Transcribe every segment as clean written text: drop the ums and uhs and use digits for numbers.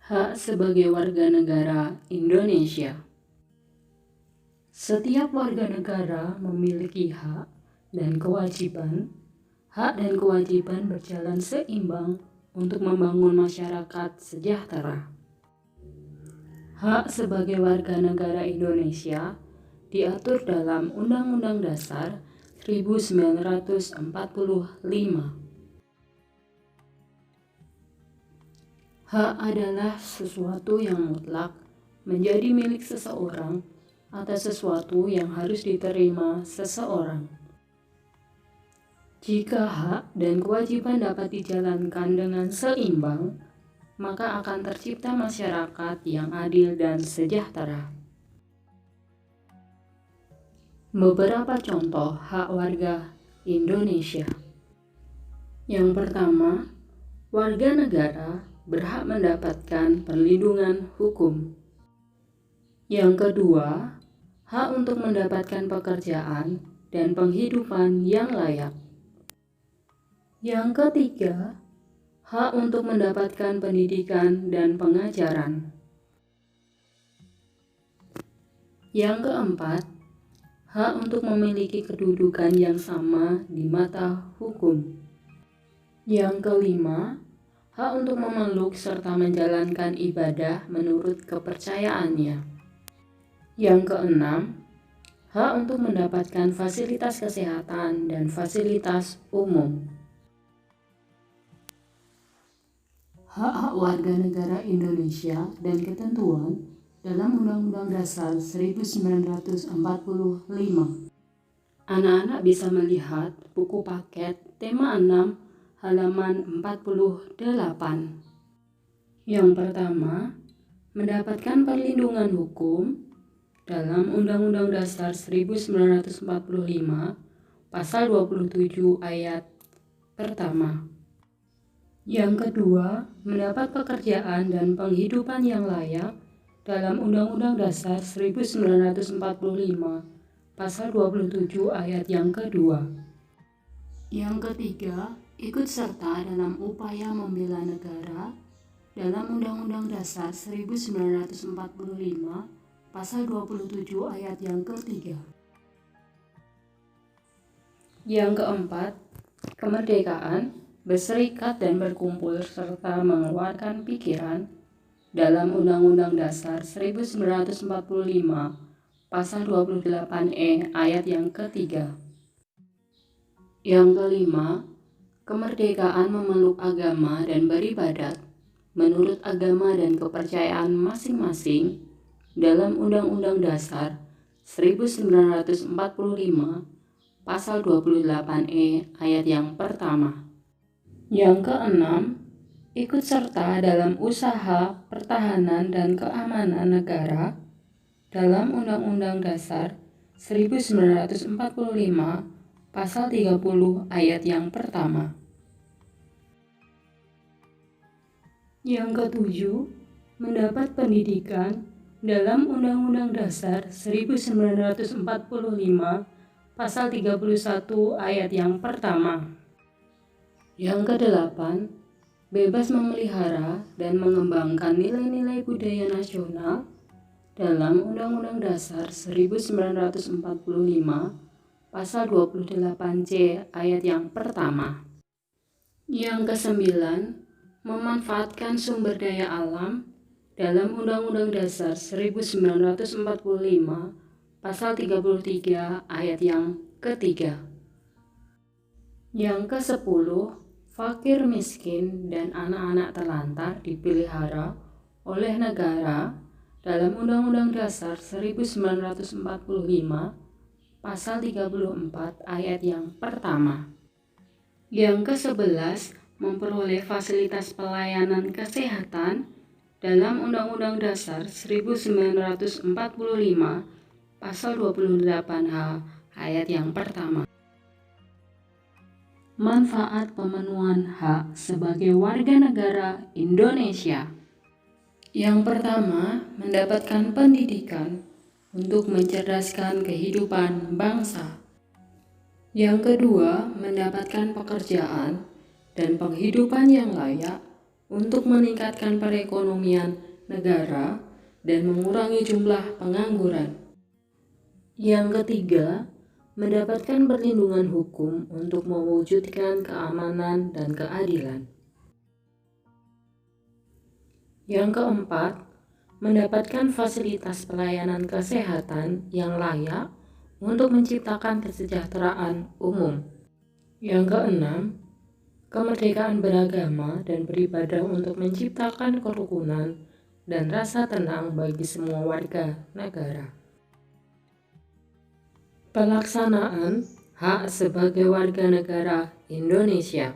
Hak sebagai warga negara Indonesia. Setiap warga negara memiliki hak dan kewajiban. Hak dan kewajiban berjalan seimbang untuk membangun masyarakat sejahtera. Hak sebagai warga negara Indonesia diatur dalam Undang-Undang Dasar 1945. Hak adalah sesuatu yang mutlak menjadi milik seseorang atau sesuatu yang harus diterima seseorang. Jika hak dan kewajiban dapat dijalankan dengan seimbang, maka akan tercipta masyarakat yang adil dan sejahtera. Beberapa contoh hak warga Indonesia. Yang pertama, warga negara berhak mendapatkan perlindungan hukum. Yang kedua, hak untuk mendapatkan pekerjaan dan penghidupan yang layak. Yang ketiga, hak untuk mendapatkan pendidikan dan pengajaran. Yang keempat, hak untuk memiliki kedudukan yang sama di mata hukum. Yang kelima, hak untuk memeluk serta menjalankan ibadah menurut kepercayaannya. Yang keenam, hak untuk mendapatkan fasilitas kesehatan dan fasilitas umum. Hak-hak warga negara Indonesia dan ketentuan dalam Undang-Undang Dasar 1945. Anak-anak bisa melihat buku paket tema 6 halaman 48. Yang pertama, mendapatkan perlindungan hukum dalam Undang-Undang Dasar 1945 pasal 27 ayat pertama. Yang kedua, mendapat pekerjaan dan penghidupan yang layak dalam Undang-Undang Dasar 1945 pasal 27 ayat yang kedua. Yang ketiga, ikut serta dalam upaya membela negara dalam Undang-Undang Dasar 1945 pasal 27 ayat yang ketiga. Yang keempat, kemerdekaan, berserikat dan berkumpul serta mengeluarkan pikiran dalam Undang-Undang Dasar 1945 pasal 28E ayat yang ketiga. Yang kelima, kemerdekaan memeluk agama dan beribadat menurut agama dan kepercayaan masing-masing dalam Undang-Undang Dasar 1945 pasal 28E ayat yang pertama. Yang keenam, ikut serta dalam usaha pertahanan dan keamanan negara dalam Undang-Undang Dasar 1945 pasal 30 ayat yang pertama. Yang ketujuh, mendapat pendidikan dalam Undang-Undang Dasar 1945 pasal 31 ayat yang pertama. Yang kedelapan, bebas memelihara dan mengembangkan nilai-nilai budaya nasional dalam Undang-Undang Dasar 1945 pasal 28C ayat yang pertama. Yang kesembilan, memanfaatkan sumber daya alam dalam Undang-Undang Dasar 1945 pasal 33 ayat yang ketiga. Yang kesepuluh, fakir miskin dan anak-anak terlantar dipelihara oleh negara dalam Undang-Undang Dasar 1945 pasal 34 ayat yang pertama. Yang ke-11, memperoleh fasilitas pelayanan kesehatan dalam Undang-Undang Dasar 1945 pasal 28H ayat yang pertama. Manfaat pemenuhan hak sebagai warga negara Indonesia. Yang pertama, mendapatkan pendidikan untuk mencerdaskan kehidupan bangsa. Yang kedua, mendapatkan pekerjaan dan penghidupan yang layak untuk meningkatkan perekonomian negara dan mengurangi jumlah pengangguran. Yang ketiga, mendapatkan perlindungan hukum untuk mewujudkan keamanan dan keadilan. Yang keempat, mendapatkan fasilitas pelayanan kesehatan yang layak untuk menciptakan kesejahteraan umum. Yang keenam, kemerdekaan beragama dan beribadah untuk menciptakan kerukunan dan rasa tenang bagi semua warga negara. Pelaksanaan hak sebagai warga negara Indonesia.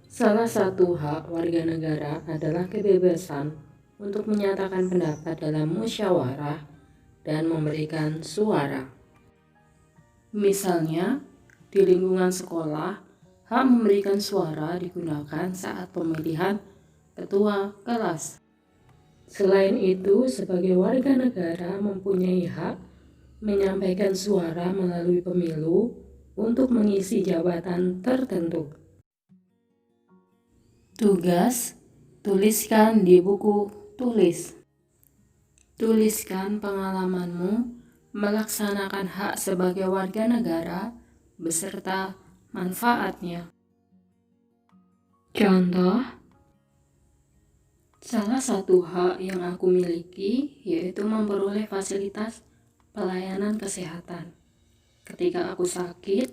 Salah satu hak warga negara adalah kebebasan untuk menyatakan pendapat dalam musyawarah dan memberikan suara. Misalnya, di lingkungan sekolah, hak memberikan suara digunakan saat pemilihan ketua kelas. Selain itu, sebagai warga negara mempunyai hak menyampaikan suara melalui pemilu untuk mengisi jabatan tertentu. Tugas, tuliskan di buku tulis. Tuliskan pengalamanmu melaksanakan hak sebagai warga negara beserta manfaatnya. Contoh, salah satu hak yang aku miliki yaitu memperoleh fasilitas pelayanan kesehatan. Ketika aku sakit,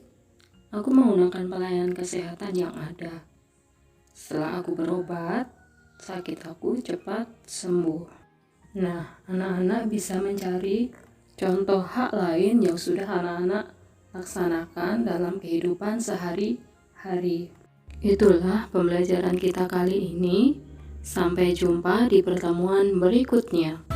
aku menggunakan pelayanan kesehatan yang ada. Setelah aku berobat, sakit aku cepat sembuh. Nah, anak-anak bisa mencari contoh hak lain yang sudah anak-anak laksanakan dalam kehidupan sehari-hari. Itulah pembelajaran kita kali ini. Sampai jumpa di pertemuan berikutnya.